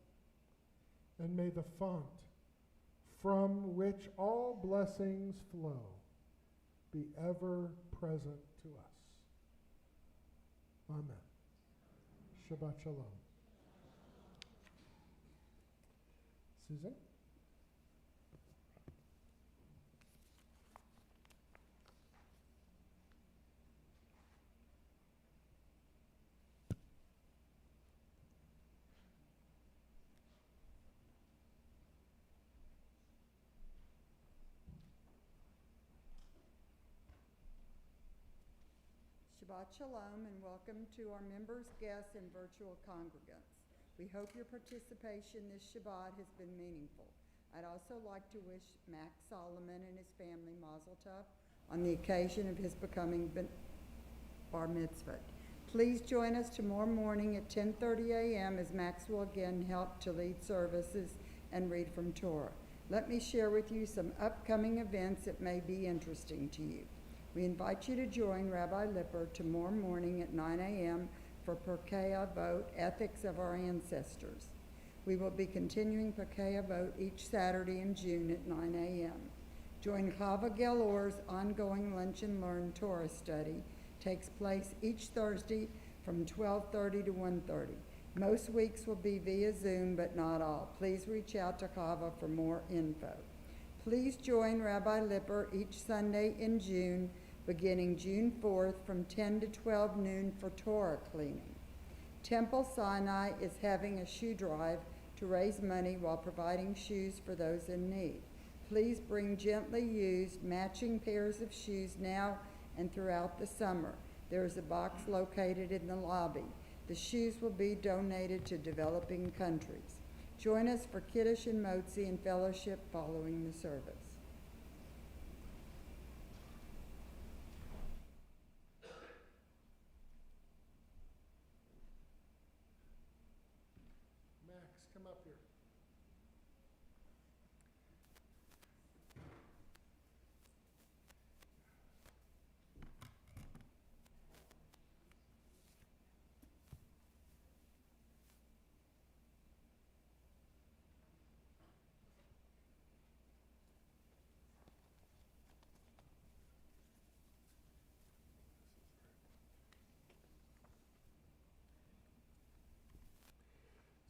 And may the font from which all blessings flow be ever present to us. Amen. Shabbat Shalom. Susan? Shabbat Shalom and welcome to our members, guests, and virtual congregants. We hope your participation this Shabbat has been meaningful. I'd also like to wish Max Solomon and his family Mazel Tov on the occasion of his becoming Bar Mitzvah. Please join us tomorrow morning at 10:30 a.m. as Max will again help to lead services and read from Torah. Let me share with you some upcoming events that may be interesting to you. We invite you to join Rabbi Lipper tomorrow morning at 9 a.m. for Perkea Vote, Ethics of Our Ancestors. We will be continuing Perkea Vote each Saturday in June at 9 a.m. Join Chava Gelor's ongoing Lunch and Learn Torah study. Takes place each Thursday from 12:30 to 1:30. Most weeks will be via Zoom, but not all. Please reach out to Chava for more info. Please join Rabbi Lipper each Sunday in June, beginning June 4th from 10 to 12 noon for Torah cleaning. Temple Sinai is having a shoe drive to raise money while providing shoes for those in need. Please bring gently used matching pairs of shoes now and throughout the summer. There is a box located in the lobby. The shoes will be donated to developing countries. Join us for Kiddush and Motzi and fellowship following the service. Max, come up here.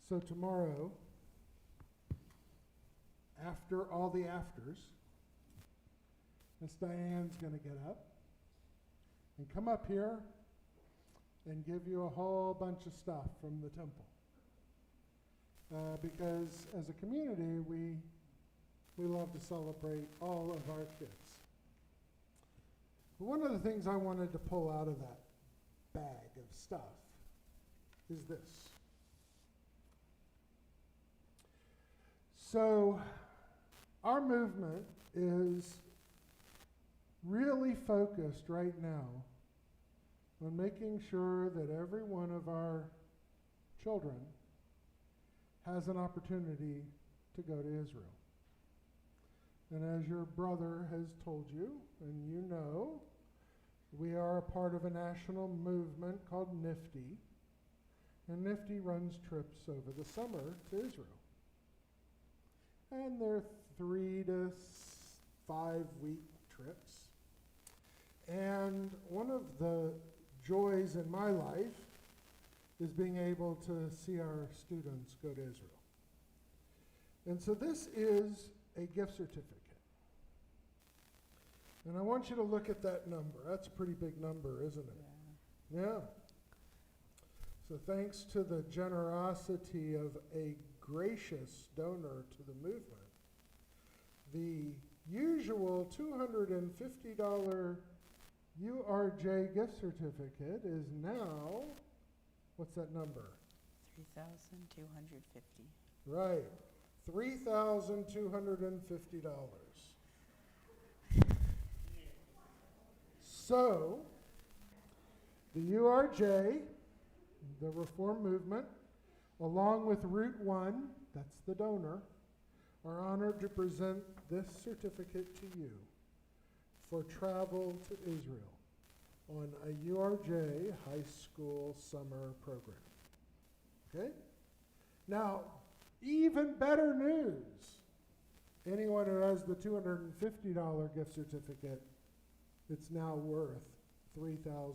So tomorrow, after all the afters, Miss Diane's going to get up and come up here and give you a whole bunch of stuff from the temple. Because as a community, we love to celebrate all of our kids. But one of the things I wanted to pull out of that bag of stuff is this. So our movement is really focused right now on making sure that every one of our children has an opportunity to go to Israel. And as your brother has told you, and you know, we are a part of a national movement called NIFTY, and NIFTY runs trips over the summer to Israel. And they're 3 to 5 week trips. And one of the joys in my life is being able to see our students go to Israel. And so this is a gift certificate. And I want you to look at that number. That's a pretty big number, isn't it? Yeah. So thanks to the generosity of a gracious donor to the movement, the usual $250 URJ gift certificate is now, what's that number? $3,250. Right, $3,250. So, the URJ, the Reform Movement, along with Route 1, that's the donor, are honored to present this certificate to you for travel to Israel on a URJ high school summer program. Okay? Now, even better news. Anyone who has the $250 gift certificate, it's now worth $3,250.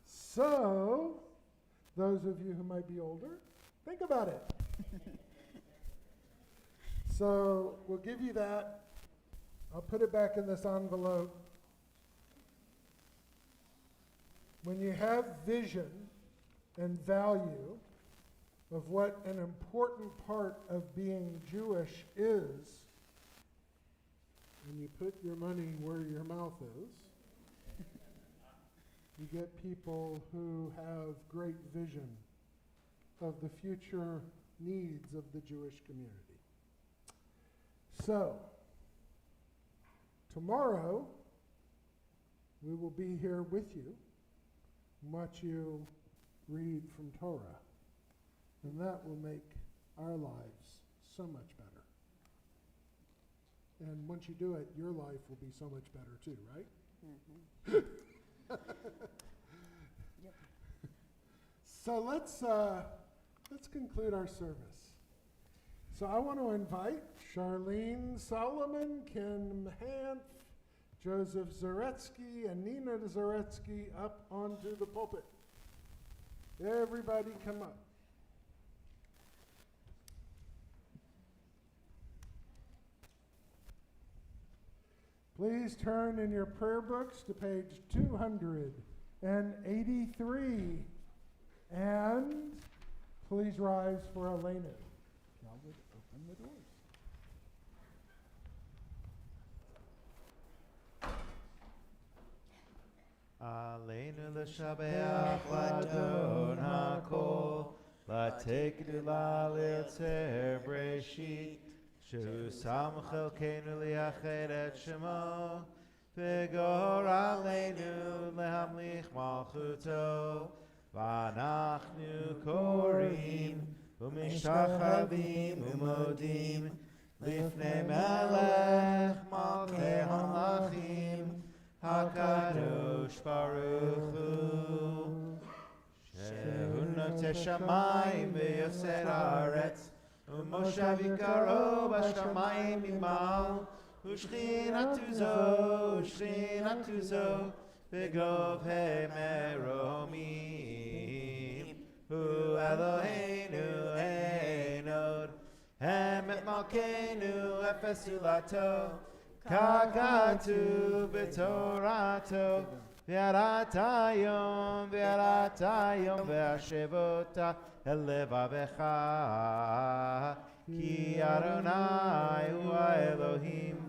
So, those of you who might be older, think about it. So, we'll give you that. I'll put it back in this envelope. When you have vision and value of what an important part of being Jewish is, and you put your money where your mouth is, you get people who have great vision of the future needs of the Jewish community. So, tomorrow, we will be here with you, watch you read from Torah, and that will make our lives so much better. And once you do it, your life will be so much better too, right? So let's conclude our service. So I want to invite Charlene Solomon, Ken Hanf, Joseph Zaretsky, and Nina Zaretsky up onto the pulpit. Everybody come up. Please turn in your prayer books to page 283. And please rise for Elena. Y'all would open the doors. Aleinu l'shabeach l'adon hakol, l'tekdu l'alitzer breshit, shehu sam chelkenu liached et shemo, v'gor aleinu lehamlich malchuto, v'anachnu korim, u'mishtachavim u'modim, lifnei melech malchei hamlachim, HaKadosh Baruch Hu Shehu Noteh Shamayim V'Yoser Haaretz U'Moshav Yikaro B'Shamayim Yimal U'Shchinatu Zo V'Gov Hemeromim Hu Eloheinu Einod Hemet Malkeinu Efes Ulato Kakatu b'torato v'aratayom v'ashevota elevavecha ki Adonai hu Elohim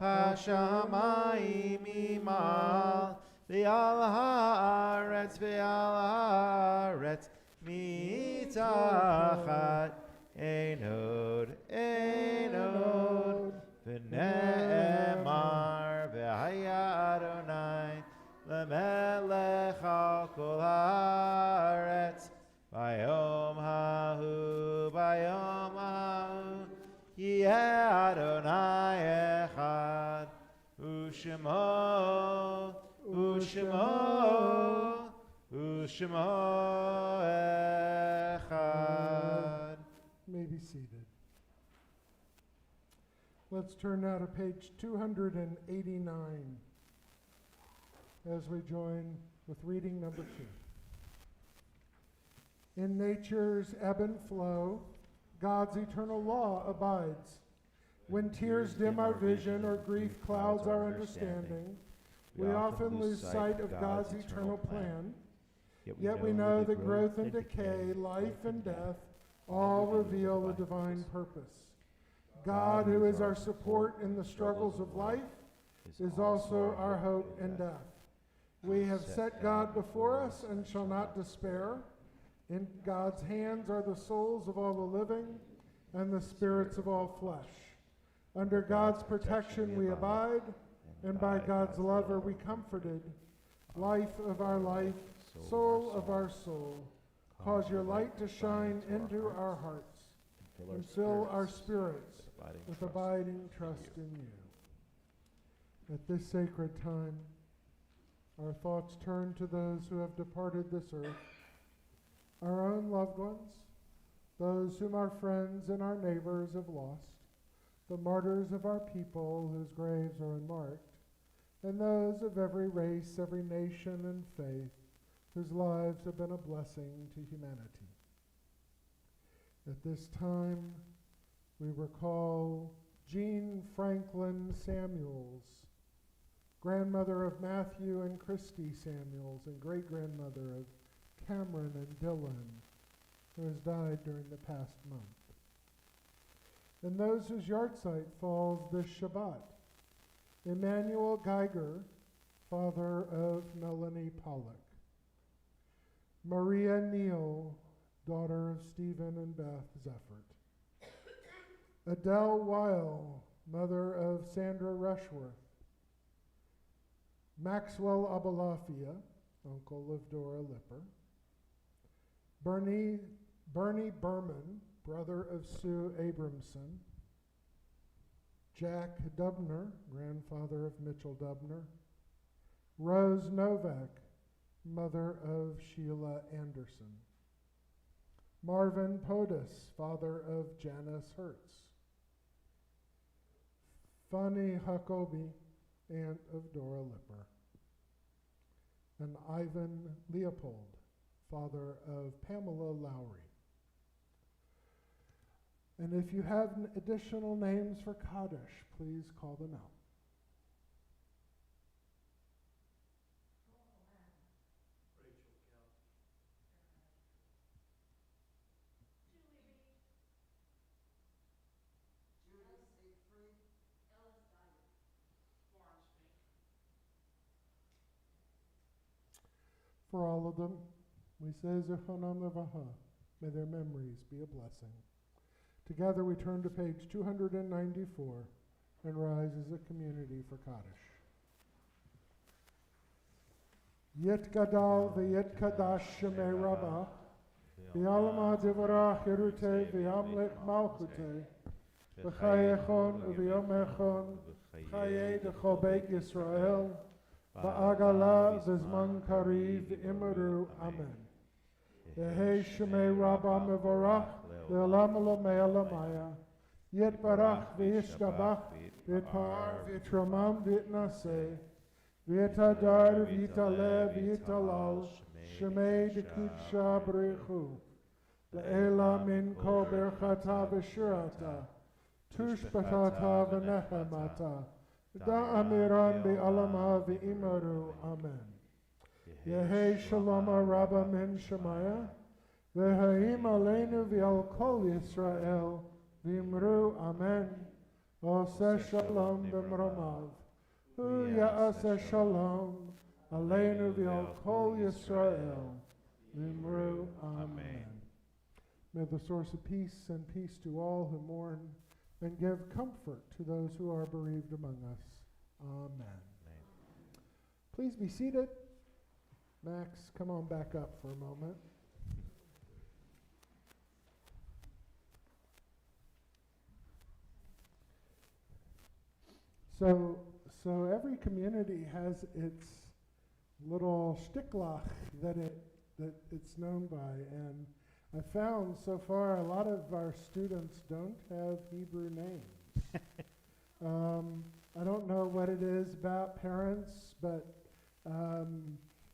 hashamayim imal v'al haaretz mitachat einod V'ne'emar v'haya Adonai lemelech al kol haaretz Vayom hahu yeh Adonai echad U'shemo echad. May be seated. Let's turn now to page 289 as we join with reading number 2. In nature's ebb and flow, God's eternal law abides. When tears dim our vision or grief clouds our understanding, we often lose sight of God's eternal plan. Yet we know that growth and decay, life and death, all reveal a divine purpose. God, who is our support in the struggles of life, is also our hope in death. We have set God before us and shall not despair. In God's hands are the souls of all the living and the spirits of all flesh. Under God's protection we abide, and by God's love are we comforted. Life of our life, soul of our soul, cause your light to shine into our hearts and fill our spirits with abiding trust in you. At this sacred time, our thoughts turn to those who have departed this earth, our own loved ones, those whom our friends and our neighbors have lost, the martyrs of our people whose graves are unmarked, and those of every race, every nation and faith, whose lives have been a blessing to humanity. At this time, we recall Jean Franklin Samuels, grandmother of Matthew and Christy Samuels, and great-grandmother of Cameron and Dylan, who has died during the past month. And those whose yahrzeit falls this Shabbat: Emmanuel Geiger, father of Melanie Pollock; Maria Neal, daughter of Stephen and Beth Zeffert; Adele Weil, mother of Sandra Rushworth; Maxwell Abalafia, uncle of Dora Lipper; Bernie Berman, brother of Sue Abramson; Jack Dubner, grandfather of Mitchell Dubner; Rose Novak, mother of Sheila Anderson. Marvin Podus, father of Janice Hertz. Fanny Jacobi, aunt of Dora Lipper. And Ivan Leopold, father of Pamela Lowry. And if you have additional names for Kaddish, please call them out. For all of them, we say Zechronam Levaha. May their memories be a blessing. Together we turn to page 294 and rise as a community for Kaddish. Yet Gadal v'yet Kadash Shemei Rabbah v'yalama divarach Yerute v'yamlet Malchute v'chayechon v'yomechon v'chaye d'chol Beit Yisrael v'agala v'zman kariv v'imru Amen. Yehi Shemei Rabbah mevorach v'olam olamei olamaya yet barach v'yishtabach v'yitpar v'yitramam v'yitnaseh v'yitadar v'yitaleh v'yitalal Shemei d'kudsha b'richu le'ela min kol berchata v'shirata tushbatata v'nechemata da'amiran be'alama v'imaru Amen. Yehi shalom rabba min shemaya v'ha'im aleinu v'al kol Yisrael v'imru Amen. Oseh shalom b'mromav hu ya'aseh shalom aleinu v'al kol Yisrael v'imru Amen. May the source of peace send peace to all who mourn and give comfort to those who are bereaved among us. Amen. Please be seated. Max, come on back up for a moment. So every community has its little shtiklach that it's known by, and I found so far a lot of our students don't have Hebrew names. I don't know what it is about parents, but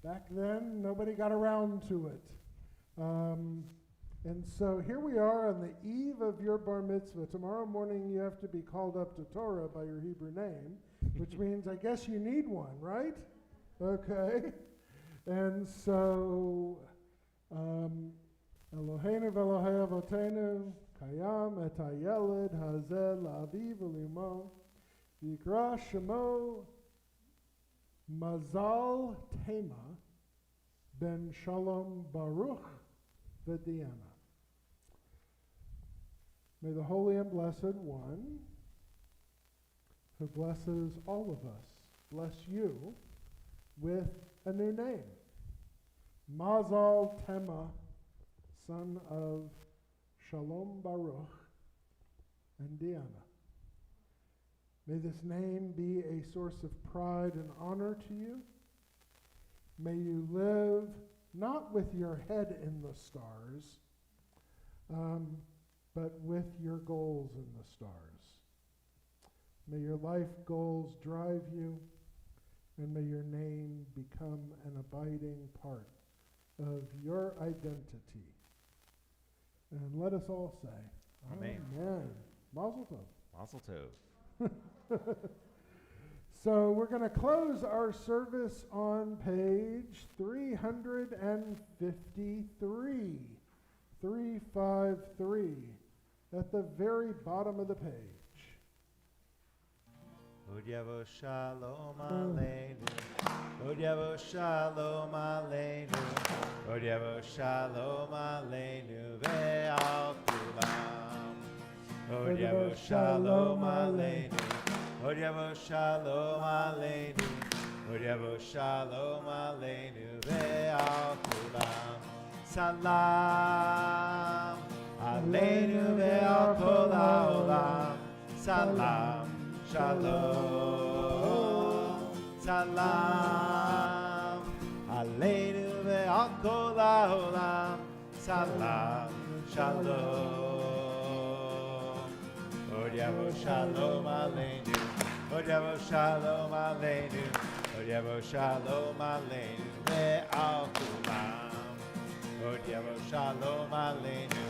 back then nobody got around to it. And so here we are on the eve of your Bar Mitzvah. Tomorrow morning you have to be called up to Torah by your Hebrew name, which means I guess you need one, right? Okay. And so Eloheinu v'Elohei Avotenu Kayam et hayeled hazeh la'aviv u'limo Yikra Shemo Mazal Tema ben Shalom Baruch v'Diana. May the Holy and Blessed One, who blesses all of us, bless you with a new name. Mazal Tema, son of Shalom Baruch and Diana. May this name be a source of pride and honor to you. May you live not with your head in the stars, but with your goals in the stars. May your life goals drive you, and may your name become an abiding part of your identity. And let us all say, Amen. Amen. Mazel tov. Mazel tov. So we're going to close our service on page 353. 353. At the very bottom of the page. Od yavo shalom aleinu. Od yavo shalom aleinu. Od yavo shalom aleinu ve'al kulam. Od yavo shalom aleinu. Od yavo shalom aleinu. Od yavo shalom aleinu ve'al kulam. Salam aleinu ve'al kol ha'olam. Salam. Shalom, salam. עלינו ועל כל העולם, סלאם שלום. עוד יבוא שלום עלינו, עוד יבוא שלום עלינו, עוד יבוא שלום עלינו ועל כולם. עוד יבוא שלום עלינו,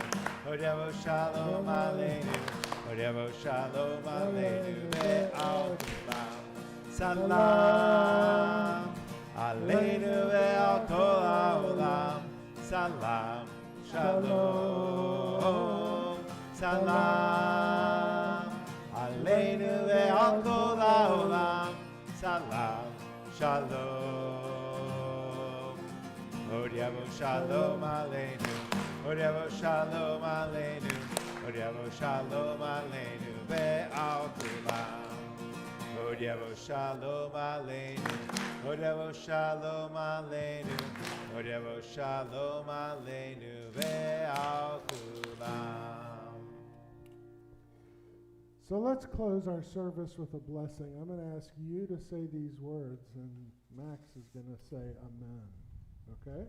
עוד יבוא שלום עלינו, עוד יבוא שלום עלינו ועל כולם. סלאם עלינו ועל כל העולם, סלאם שלום. סלאם עלינו ועל כל העולם, סלאם שלום. עוד יבוא שלום עלינו, עוד יבוא שלום עלינו, עוד יבוא שלום עלינו ועל כולם. עוד יבוא שלום עלינו, עוד יבוא שלום עלינו, עוד יבוא שלום עלינו ועל כולם. So let's close our service with a blessing. I'm going to ask you to say these words, and Max is going to say amen. Okay?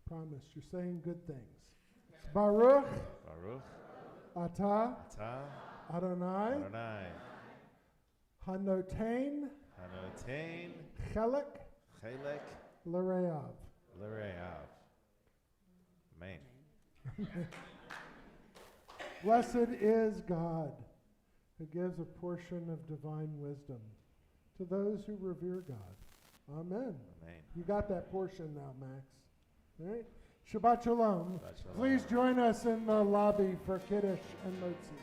Promise, you're saying good things. Baruch Baruch atah atah Adonai Adonai hanotein hanotein chelek chelek l'reav. l'reav. Amen. Blessed is God, who gives a portion of divine wisdom to those who revere God. Amen. Amen. You got that portion now, Max. All right? Shabbat Shalom. Shabbat Shalom. Please join us in the lobby for Kiddush and Motzi.